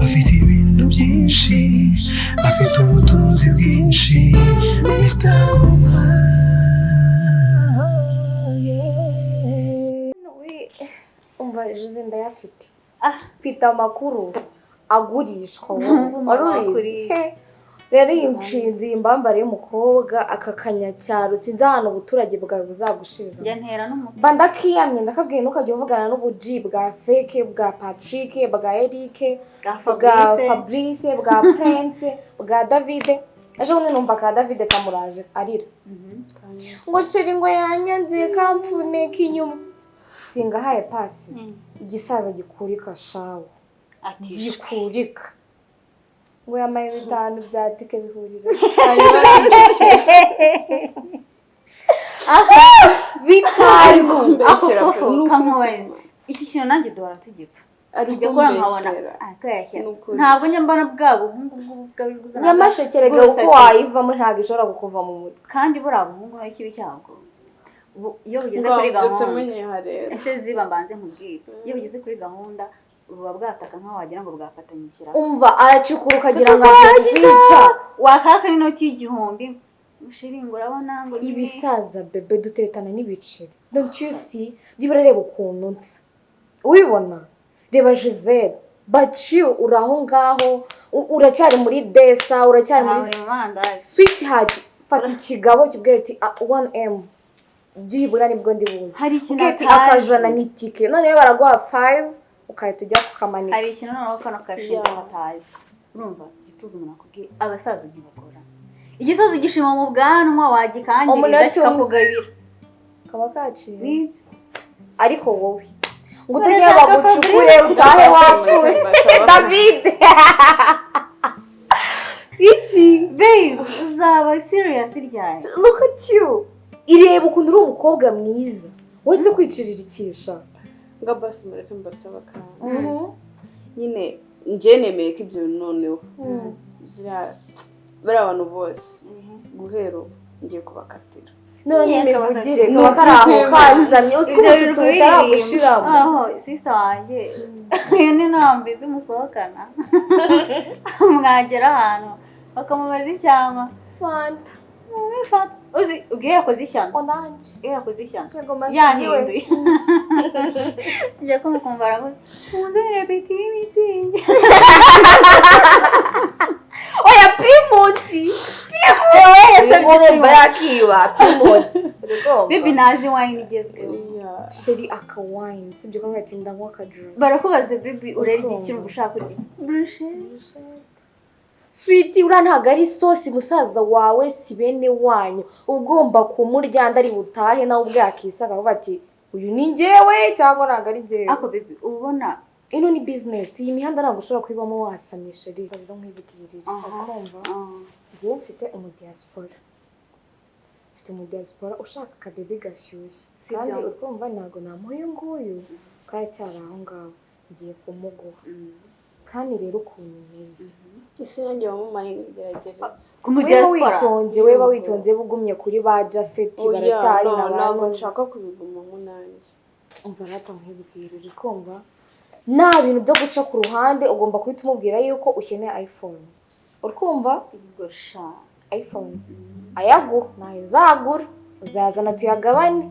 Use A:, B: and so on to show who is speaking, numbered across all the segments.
A: afite ibintu byinshi, afite ubutunzi bwinshi. Mr. Haguma.
B: Umva Yisize ndayafite. Mfite amakuru agurishwa warubizi. Rero iyi nshinzi imbambare y'umukobwa aka kanyacyaro sinzi ahantu ubuturage bwawe buzagushirira.
C: Njya ntera n'umutwe.
B: Mba ndakiyamye ndakabwiye ntukajya uvugana n'ubuji bwa fake bwa Patrick bwa Eric bwa Fabrice bwa Prince bwa David. Ejo bundi numva ka David kamuraje arira. Ngo shiri ngo yanyanze kampfune kinyuma. Singahaye pasi. Igisaza gikurika shawo.
C: Ati
B: gikurika. Ngo yamaye bitanu bya tike bihurira. Bitanu.
C: Aho kamwezi. Iki kintu nanjye duhora tugipfa. Ujya kora nkabona ntabwo njya mbana bwabo buhungu bwabiguza.
B: Nyamashekerega uko wayivamo ntabwo ishobora kukuva mu mutwe.
C: Kandi bura buhungu no kibi cyabwo. Iyo bugeze kuri gahunda. Ese ziba mbanze nkubwira. Iyo bugeze kuri gahunda uba bwataka nka wagira ngo bwafatanyikira.
B: Umva aracukura ukagira ngo agica.
C: Wakaka inoti y'igihumbi. Mushiringo urabona ngo
B: ibisaza bebe duteretana n'ibiceri. Don't you see? Byibura reba ukuntu nsa. Ubibona? Reba Yisize. Baci uraho ngaho uracyari muri desa uracyari muri sweetheart. Fata ikigabo kibwira ati 1M. Byibura nibwo ndibuze. Ugeti akajana n'itike. None baraguha 5 ukahita ujya kukamanika.
C: Hari ikintu noneho kano kashinze matazi. Urumva ituze umuntu akubwiye abasaza ntibakora. Igisazi gishima mu bwanwa wagikangirira kikakugabira.
B: Kaba kaciye. Ariko wowe ngo utagiye bagucukure utahe wapfuye. David. Iki
C: babe uzaba serious ryari?
B: Look at you. Ireba ukuntu uri umukobwa mwiza. Wetse kwicirira ikisha.
D: Nga basi mureke mbasaba kandi. Nyine nje nemeye ko ibyo noneho. Zira bara abantu bose. Guhero ngiye kubakatira.
B: None nimevugire ko bakaraho kazamye uzi ko utaragushiramo.
C: Aho sister wanjye. Iyo ni nambi bimusohokana. Mwagera ahantu bakamubaza icyama.
B: Fanta.
C: Fanta. Uzi ugiye yakoze ishyano.
B: Onanje.
C: Yakoze ishyano.
B: Yahinduye.
C: Njya kumukumbara ngo unzere biti mitsingi.
B: Oya Primuti. Ese ngoromba yakiwa Primuti.
C: Bibi nazi wine igezweho.
B: Sheri aka wine sibyo ko ngati ndanywa ka juice.
C: Barakubaze bibi urerye ikintu ushaka kurya. Bruschetta.
B: Sweetie urantaga ari sauce musaza wawe si bene wanyu ugomba kumurya ndari butahe nawe ubwakisa akavuga ati uyu ni njyewe cyangwa ntago ari njyewe.
C: Ako bibi ubona
B: ino ni business iyi mihanda ntabwo ushobora kwibamo wasamye rero rero nkwibwirira akumva ngiye mfite umudiaspora ushaka akabebe gashyushye kandi urumva ntago namuye nguyu karacyari aho ngaho ngiye kumuguha kandi rero ukuntu meze
D: isi yanjye wamumaye ngerageza
B: weba witonze bugumye kuri ba Jafeti baracyari
D: nabantu nshaka kubiguma munange
B: umva rata nkwibwirira kumva nta bintu byo guca ku ruhande ugomba kwita umubwira yuko ukeneye iPhone urkumva
C: igosha
B: iPhone ayagu nayo zagura uzazana tuyagabane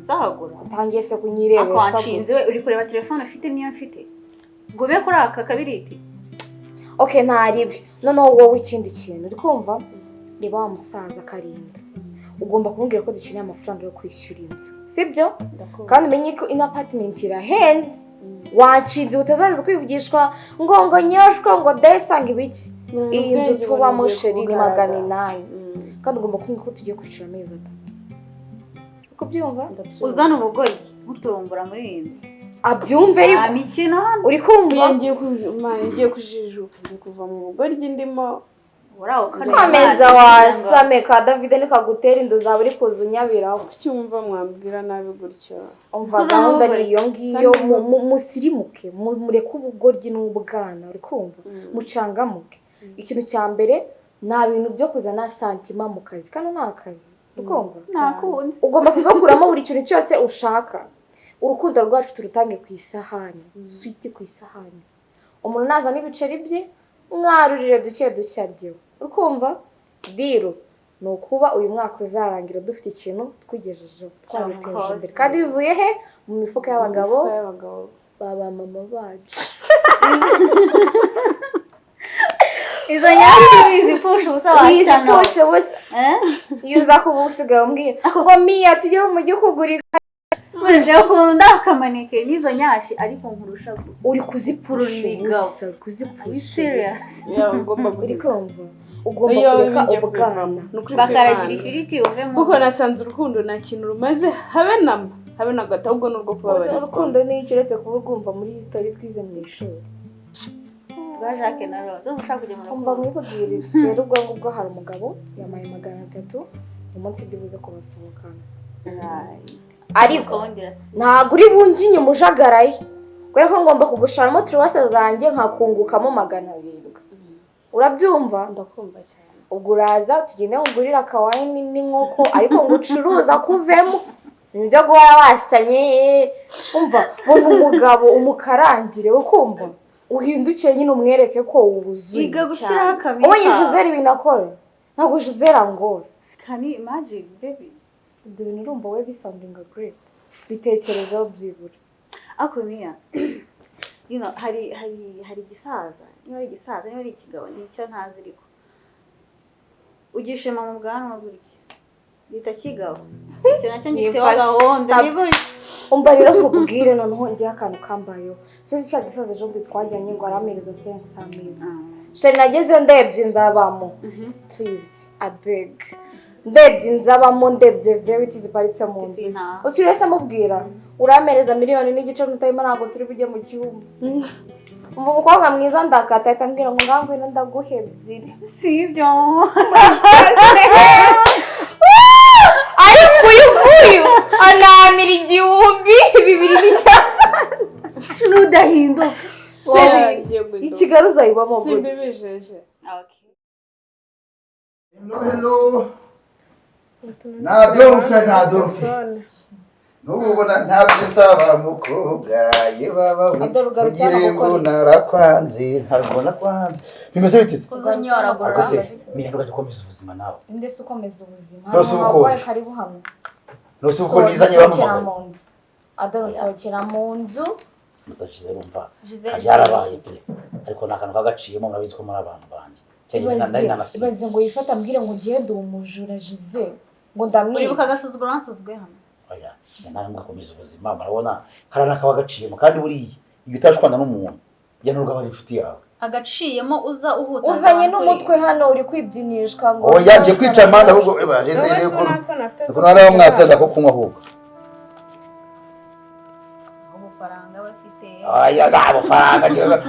C: zagura
B: utangiye se kunyirebesha
C: akwanshinze we uri kureba telefone ufite niyo mfite ngo be kuri aka kabiriti.
B: Okay ntaribi noneho wowe ikindi kintu urkumva reba wa musaza karinda ugomba kumbwira ko dukeneye amafaranga yo kwishyura inzu sibyo kandi umenye ko in apartment irahenze wacize utazaza kwivugishwa ngo nyoshwa ngo desanga ibiki iyi nzu tubamo sheri ni 800 kandi ugomba kumbwira ko tugiye kwishyura amezi 3 uko byumva
C: uzana ubugoryi muturumbura muri iyi nzu
B: abyumve uri kumva
D: ngiye kujijuka ngiye kuva mu bugoryi ndimo
C: uraho
B: kameza wasame ka David nikagutera indu za buri kuzunyabiraho
D: cyumva mwambwira nabi gutyo
B: umva gahunda niyo ngiyo musirimuke mureke ubugoryi n'ubwana uri kumva mucangamuke ikintu cya mbere nta bintu byo kuzana santima mu kazi kandi nta kazi uri kumva
C: nakunze
B: ugomba kugakuramo buri kintu cyose ushaka urukundo rwacu turutange ku isahani switi ku isahani umuntu naza n'ibiceri bye mwarurire duke duke aryeho urukumva diro ni ukuba uyu mwaka uzarangira dufite ikintu twigejejeho twabiteje imbere kandi bivuye he mu mifuka y'abagabo baba mama bacu
C: izo nyashi wizipfusha ubusa washana
B: wizipfusha ubusa iyo uza kuba usigaye umbwira ngo miya tujye mu mujyi kugura
C: murije ukuntu ndakamanike n'izo nyashi ariko nkurusha
B: uri kuzipfusha ubusa kuzipfusha uri kumva ugomba kureka ubwana
C: bakaragira ifiriti uvemo
D: kuko nasanze urukundo nta kintu rumaze habe na gato ahubwo n'urwo kubabarizwa
B: urukundo ni iki uretse kuba urwumva muri history twize mu ishuri
C: rwa Jacques na Rose mushaka kujya mu
B: rukundo mwibwirije rero ubwo ngubwo hari umugabo yamaye 300 umunsi ndibuze kubasohokana ariko ntabwo uri bunginye umujagaraye kubera ko ngomba kugusharamo turwase zanjye nkakungukamo 700 urabyumva
D: ndakumva cyane
B: ubwo uraza tugende ngurira akawayini n'inkoko ariko ngo ucuruza kuvemo nibyo guhora wasanye umva bona umugabo umukarangire ukumva uhindukiye nyine umwereke ko wuzuye
C: iga gushyiraho akamera
B: ubu Gisele binakora ntabwo Gisele angora
C: can you imagine baby
B: ibyo bintu urumva we bisounding great bitekerezaho byibura
C: akumiya you know hari gisaza niba ari gisaza niba ari ikigabo nicyo ntazi ariko ugishema mu bwanwa gutya bita kigabo icyo nacyo ngifiteho gahunda
B: umva rero nkubwire noneho ngiye akantu kambayeho sozi cya gisaza ejo bundi twajyanye ngo aramereza 500 sheri nagezeyo ndebye nzabamo please I beg ndebye nzabamo ndebye verity ziparitse mu nzu usirese amubwira uramereza 1.5 miliyoni n'utayima ntabwo turi bujye mu cyumba umva umukobwa mwiza ndakata ahita ambwira ngo ngangwino ndaguhe 2
C: sibyo
B: ariko uyu anamira igihumbi 2
C: nudahinduka
B: ikigali uzayibamo gute
D: simbibijeje
E: hello na Adolf nubona ntabyo saba mukobwa ye baba ugire ngo narakwanze ntabwo nakwanze bimeze bitise
C: kuzonyoragura
E: miyanduka gikomeza ubuzima nawe
B: ndetse ukomeza ubuzima
E: wabaye
B: karibu hano
E: nose uko nizanye bamamaye
B: Adolf sokera mu nzu
E: mutagize rumva yarabaye pe ariko nakantu kagaciyemo murabizi ko muri abantu banje ibaze
B: ngo yifata mbwire ngo ugiye ndi umujura Gisele ngo ndamwibuka
C: uribuka agasuzuguro ansuzugwe hano
E: oya nawe mugakomeza ubuzima murabona karana kaba gaciyemo kandi buriya iyo utashwana n'umuntu ya n'urwo aba inshuti yawe
C: agaciyemo uza uhuta
B: uzanye n'umutwe hano uri kwibyinishwa ngo
E: yagiye kwica amanda ahubwo Gisele ko nari mwatenda ko kunywa ahubwo
C: amafaranga bafite
E: aya nabo faranga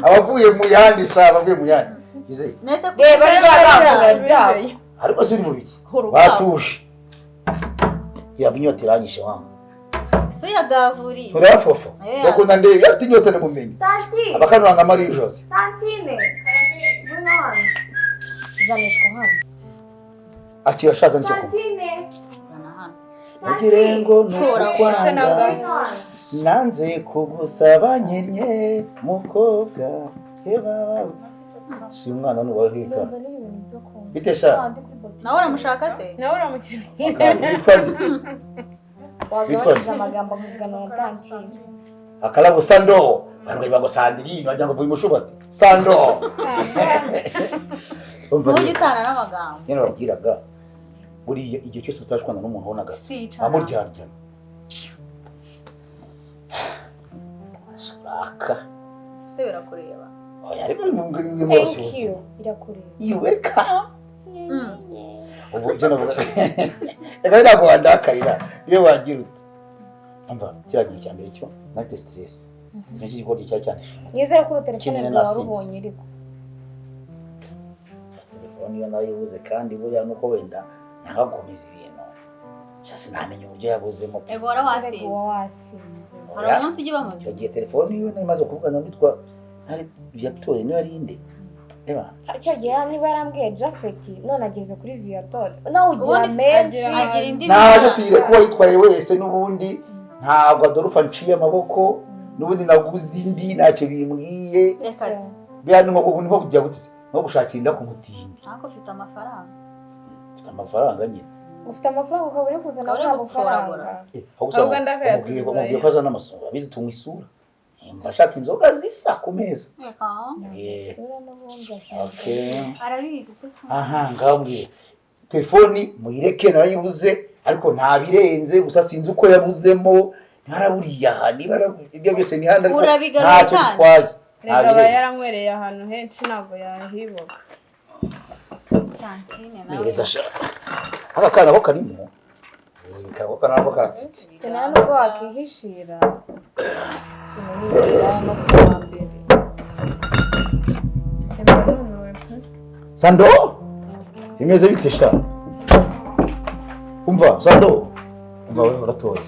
E: abavuye mu yandi saba abavuye mu yandi Gisele
C: nese
B: reba
E: ariko siri mu biki batuje yaba inyota iranyishe wamwe
C: so yagavuriye
E: urafofo bakunda ndebe yafite inyota ne mumenye abakanuranga Marie Jose
B: tantine zanishwa hano
E: akira shaza nicyo
B: tantine
C: zana hano
E: ugirengo nukwanga nanze kugusaba nyenye mukobwa yeba si umwana n'uwahika bitesha
C: nawe uramushaka se
D: nawe uramukeneye
B: wagabanije amagambo nkugana na tantine
E: akalabo sando barwe ngo sandiri bajya ngo bimushubate sando
C: ntujye utana n'amagambo
E: nyine babwiraga buriya igihe cyose utashwana n'umuntu wonaga amuryarya shaka
C: se birakureba
E: oya ariko ibintu byose
B: birakureba
E: you welcome ubu je navuga ega ntabwo wandakarira iyo wagira uti umva kiragiye cyambere cyo nate stress n'iki gikora cyane
B: yizera ko telefone yawe warubonye ariko
E: telefone yo nayo yibuze kandi buriya nuko wenda nagakomeza ibintu cyase namenye uburyo yabuzemo
C: ego wasinze hari umunsi ujye bamuze
E: yagiye telefone yo namaze kuvugana n'itwa ntari Viator niyo ari inde eba
B: cyagiye niba yarambwiye Jafeti none ageze kuri Viator nawe ugira menshi
C: agira indi
E: naje tuyire kuba yitwaye wese n'ubundi ntabwo Adolf nciye amaboko n'ubundi naguze indi ntacyo bimbwiye bya ni nko kujya gutse no gushakira inda ku mutindi
C: ariko ufite amafaranga
E: nyine
B: ufite amafaranga ukaba uri kuzana amafaranga
D: ahubwo ndakayasubiza
E: mubwiye ko azana amasura abizi tunywa isura mbashaka inzoga zisa ku meza
C: arabizi
E: aha ngambwiye telefoni muyireke narayibuze ariko ntabirenze gusa sinzi uko yabuzemo ntaraburiye aha niba ibyo byose ni handa ariko ntacyo bitwaye
D: rega aba yaranywereye ahantu henshi ntabwo yahibuka
C: kantine nawe
E: aka kana ko karimo karako kanako katsitse
B: sinana nubwo wakihishira kinanira no kwambere
E: Sando imeze bite sha umva Sando umva wewe uratoye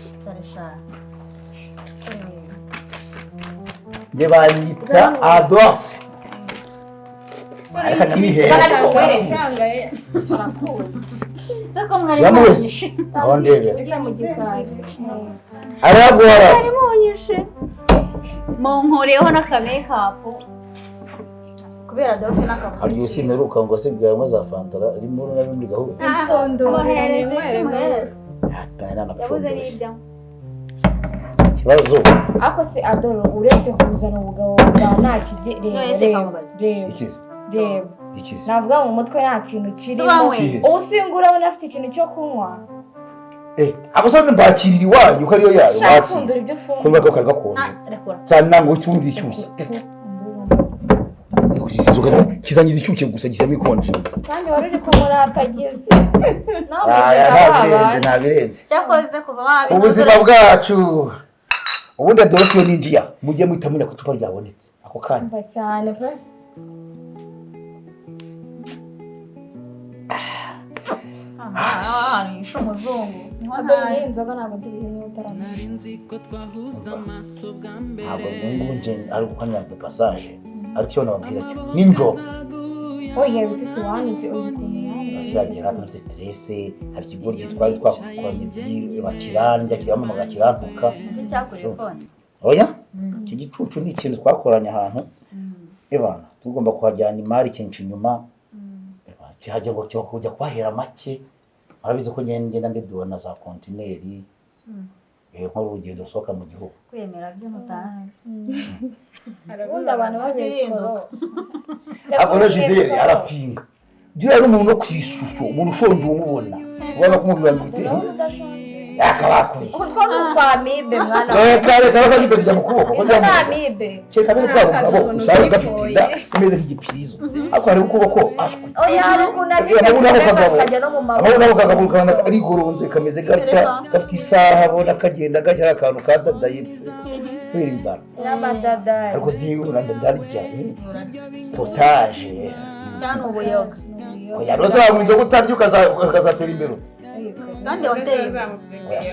E: nge banyita Adolf ariko namihera yamuzi aho ndebera aragora
C: munkureho n'akamekapu kubera Adolf n'akavuyo
E: hari yose meruka ngo se byawe za fantara arimo na bindi gahunda
C: yabuze n'ibyo
E: kibazo
B: ako se Adolf uretse kuzana ubugabo bwa nta kigere reba navuga mu mutwe nta kintu kirimo ubu singura ubona afite ikintu cyo kunywa
E: abo sone mbakirira iwanyu ko ariyo yayo
B: bakundura ibyo ufungura
E: kumva ko kari gakonje cyane nango cyundi ishyushye kizangiza ishyushye gusa gisamo ikonje
B: kandi wari uri ko muri atageze
E: ntabirenze
C: cyakoze kuva wabi
E: ubuzima bwacu ubundi Adolf yo ninjiya mujye muhita munya ko icupa ryabonetse ako kanya
B: cyane pe
C: nisho umuzungu
B: Adolf inzoga ntabwo tubihinye utaramenya
E: ntabwo mungu nje ari gukanya de passage ariko cyo nababwira cyo ninjoro
B: oya bitutsi wanitse uzi kumenya
E: cyagera hata stress hari kigori twari twakoranye bakiranja kiramo magakirantuka
C: cyakuriye phone
E: oya iki gicucu ni ikintu twakoranye ahantu ebana tugomba kuhajyana imari kenshi inyuma kihajya ngo cyo kujya kwahera make arabize ko ngenda ndidubona za kontineri nk'urugendo soka mu gihugu
C: kwemera byo mutana
B: ubundi abantu bagiye siporo
E: agora Yisize arapinga gira n'umuntu no kwishusho umuntu ushonje umubona ubona ko umubiri wawe ufite yakabakuye
B: utwo n'ukwamibe mwana
E: kare kibeze mu kuboko ko
B: nta mibe
E: cyeka biri kwa mugabo usanga gafite inda imeze nk'igipirizo ariko hari ukuboko ashwe
B: oya rukunda bikajya no mu maboko
E: aho nabo kagabo kana ari goronze kameze gatya gafite isaha abona kagenda gashya akantu kadadaye kwira inzara
B: n'amadadari
E: ariko giye urandadarya potage
C: cyane ubuyoga
E: oya roza mu nzo gutarya ukazatera imbere
C: kandi hoteli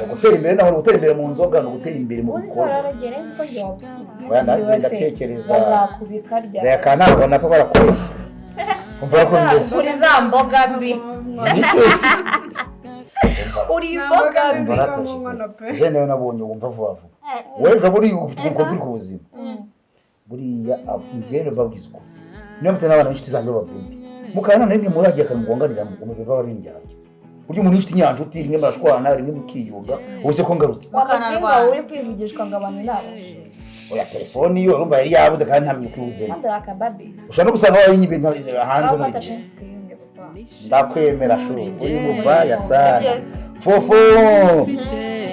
E: gutera imbere naho gutera imbere mu nzoga no gutera imbere mu
B: bikorwa uragera nzi ko yoba
E: oya ndatekereza
B: bazakubika rya
E: reka ntabwo napfa barakoresha umva ko ndese
B: uri za mboga mbi uri imboga mbi
E: je nayo nabonye wumva vuba vuba wewe buri ufite umukobwa ku buzima buriya ngene babwizwa niyo mutana abana b'inshuti zanjye babumbi mukana namwe muragiye akamugonganira mu kumwe baba rinjyaje uryo umuntu ufite inyanja uti rimwe marashwana rimwe mukiyuga ubuse ko ngarutse
B: wakanarwa uri kwivugishwa ngo abantu nabo
E: oya telefoni yo urumva yari yabuze kandi ntamye kwibuze
B: ndaka baby
E: ushaka gusanga wayi ibintu hanze muri ndakwemera shuri uri mubaya sana fofo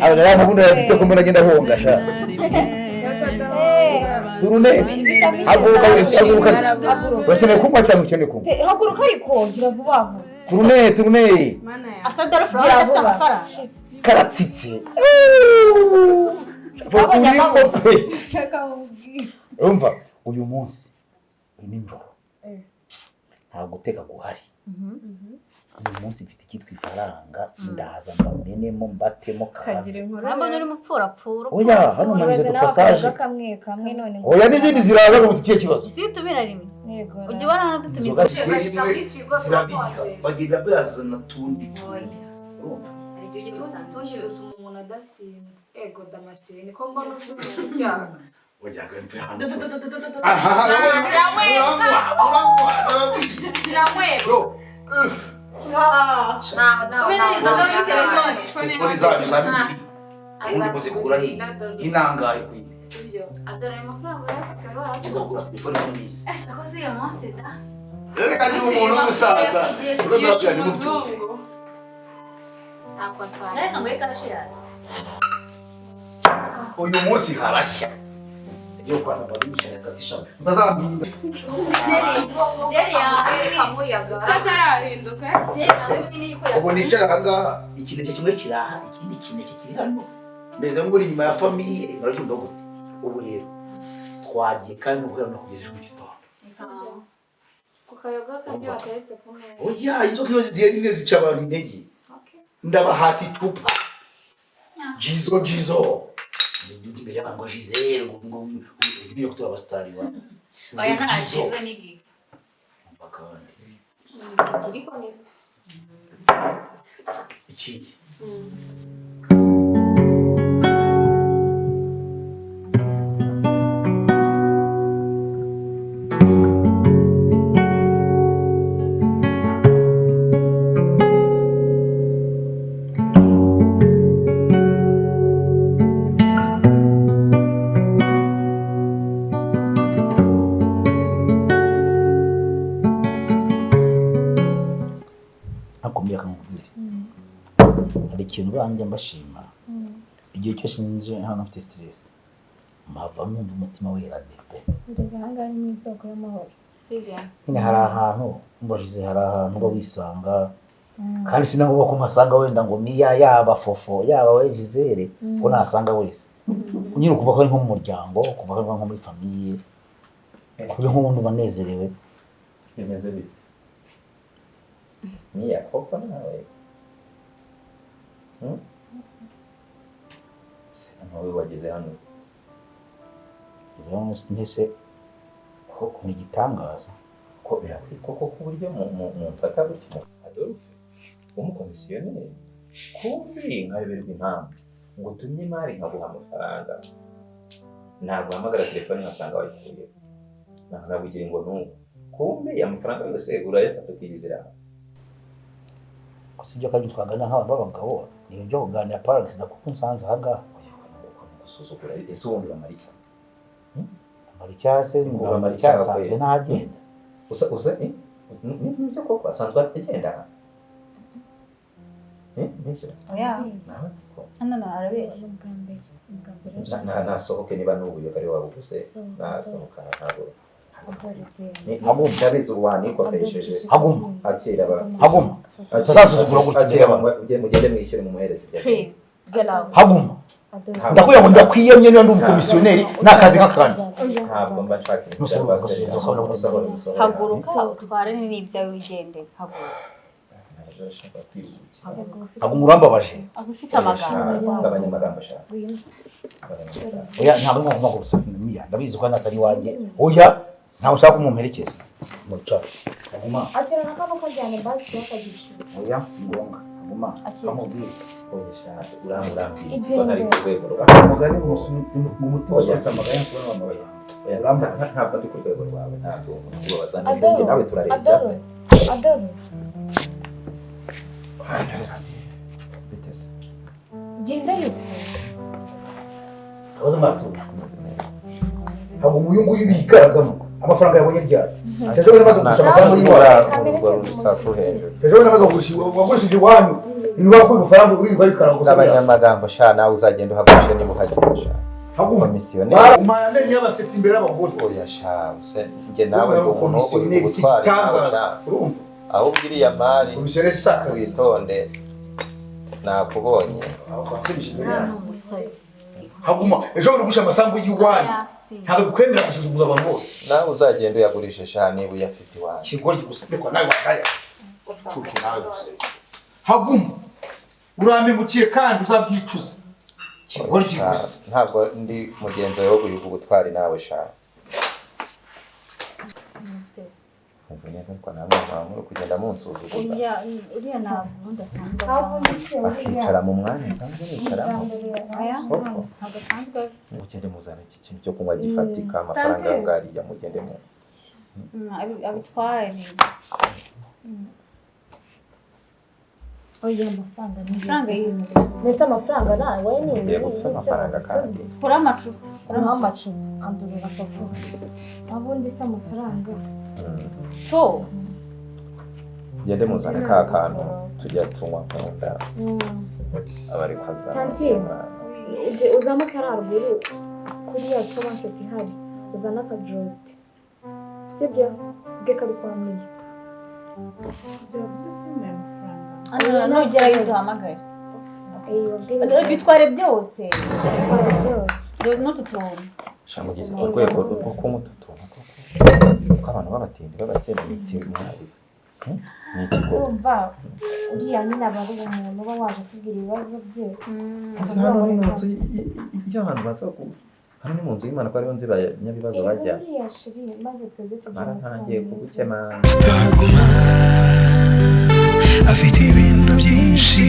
E: abagara mabunda yafite ko mbona agenda honga sha turune haguruka bakeneye kunywa cyane ukeneye kunywa
B: haguruka ariko gira vuba vuba
E: turune
C: asa Adolf afite amafaranga
E: karatsitse umva uyu munsi nijoro nta guteka guhari uyu munsi mfite ikitwa ifaranga ndaza mbamenemo mbatemo kagira
C: namba nuri mupfurapfura
E: oya hano namize to passage
B: kamwe none
E: oya n'izindi ziraza ngo tikiye kibazo
C: si tumira rimwe
B: yego
C: ugibona hano dutumiza
E: bagenda bazana tundi urumva
C: ujye gusangira
B: dutuma umuntu adasinda ego damascene niko mbona usubira icyaha
E: wajyaga mve hano
B: ziramweba
C: umeneza muri telefone
E: telefoni zanyu zabibiri ubundi muzikura he inangaye kwi
B: sibyo adora ayo mafaranga urayafite rwacu
E: igagura telefoni y'umwisi
C: cyakoze iyo munsi da
E: reka ndi umuntu w'umusaza ubwo ndabwira ni muzungu
B: ntabwo atwaye
C: reka ngo yikashiraza
E: uyu munsi harashya iyo kwana babicara katisha ndazambinga
C: Jerry
B: kamuyaga
D: satarahinduka
E: ubu nicara ikintu kimwe kiraha ikindi kintu kiri hano meze nk'uri inyuma ya famiye murabyumva gute ubu rero twagiye kandi ubwo no kugeza mu gitondo
B: kukayoga kandi wateretse ku meza
E: oya inzoka iyo zigiye nyine zica abantu intege ndabahati tupa jizo ndi mbere y'abantu Gisele ngo ngiye kutuba abastari wa
C: oya ntagize n'igi
E: bakandi
B: iri connect
E: ikindi ikintu banjye mbashima igihe cyose nje hano mfite stress mpava numva umutima werade
B: uriganga ni isoko y'amahoro sibyo
E: nyine hari ahantu mbashize hari ahantu ngo wisanga kandi sinangombwa ko mpasanga wenda ngo miya yaba fofo yaba we Gisele ko nasanga wese nyine kuva ko ari nko mu muryango kuva ko nko muri famille kuri nk'umuntu banezerewe
F: bimeze bite miya koko nawe nawe wageze hano
E: mbese koko ni igitangaza
F: ko birakwiye koko ku buryo mumfata gutya Adolf umukomisiyoneri kumbi nkayoberwa impamvu ngo utumye imari nkaguha amafaranga ntabwo hamagara telefone nkasanga wayikuye nakabugira ngo n'ubu kumbi amafaranga yose urayafata ukiyizira
E: gusa ibyo kandi twagana nk'abantu b'abagabo ni ibyo kuganira parax na kuko nsanze aha ngaha
F: gusuzugura ese ubundi bamarika
E: amaricase ni amaricase asanzwe ntagenda
F: usa nibyo koko asanzwe agenda nibyo
C: oya hano arabeshya
F: nasohoke niba n'ubuye kari wabuguze nasohoka ntabwo
E: Haguma
F: ndabizi uruhani ko akayisheje
E: Haguma
F: akira
E: Haguma azasuzugura gutya
F: akira mugende mwishyure mu muhereze
C: please get out
E: Haguma ndakuya ngo ndakwiyemye niyo ndi umukomisiyoneri nakazi nk'akandi
F: ntabwo mba nshaka
C: haguruka utware n'ibyawe wigende haguruka
E: Haguma urambabaje
C: ufite amagambo
F: abanyamagambo ashaka
E: oya ntabwo ngomba gusa miya ndabizi ko natari wanjye oya ntawe ushaka kumumperekeza muca Haguma
B: akira nakano kajyane basi yakagisha
E: oya singonga Haguma kamubwire
F: ubishaka uramurambye
B: Igende.
E: umugani mu mutima ushotse amaganya nsobanura amabaye
F: ntabwo ndi ku rwego rwawe ntabwo ubabaza neza njye nawe turareshya se
B: Adolf
F: biteze
B: genda ariko
E: abaza matuye Haguma uyu nguyu bigaragamo amafaranga yabonye ryari sejo namaze gushaka amafaranga y'iwanyu sejo namaze wagurishije iwanyu ni wakuri amafaranga urirwa yikaraguza
F: n'abanyamagambo sha nawe uzagenda uhagurisha niba uhagirisha
E: Haguma
F: komisiyoneri
E: umanye y'abasetsi imbere y'abagore
F: oya sha use njye nawe ngo umuntu wo gutwara
E: urumva
F: aho ugiriye mari
E: komisiyoneri sakazi
F: witonde nakubonye
C: umusazi
E: Haguma ejo bundi gusha amasambu y'iwanyu ntabwo bikwemera gusuzuguza abantu bose
F: nawe uzagenda uyagurisha sha niba uyafite iwanyu
E: kigori gusukwa nawe wakaya cucu nawe gusa Haguma urambimukiye kandi uzabwicuza kigori gusa
F: ntabwo ndi mugenzi wawe wo guhiga ubutwari nawe sha meze neza ariko namwe mwamuru kugenda munsuzugura
C: uriya ntabwo ndasanzwe
F: akicara mu mwanya nsanzwe nicaramo
C: ntabwo asanzwe azi
F: mugende muzana iki kintu cyo kunywa gifatika amafaranga y'ubwariya mugende mu
C: abitware
B: oya amafaranga ni
C: amafaranga y'inzu
B: mbese amafaranga nawe ni
F: ngiye gupfa amafaranga kandi
C: kuri amacupa
B: uraho amacumu andurura akavuga abundi se amafaranga
C: so
F: mugende muzana ka kantu tujya tunywa nkunda abari kwazana
B: tanti uzamuke haruguru kuri ya supermarket ihari uzana aka drost sibyo bwe kari kwa mwiye
C: nugerayo duhamagare bitware byose n'utu tuntu
F: shamugize urwego rwo kunywa utu tuntu kuko abantu b'abatindi b'abakene imiti mwabize ni ikigo
B: urumva uriya nyine aba ari umuntu uba waje atubwira ibibazo bye
F: hano ni mu nzu y'abantu baza hano ni mu nzu y'Imana ko ariho nzi banyabibazo bajya
B: uriya shiri maze twebwe tugira
F: ntangiye kugukema
A: Haguma afite ibintu byinshi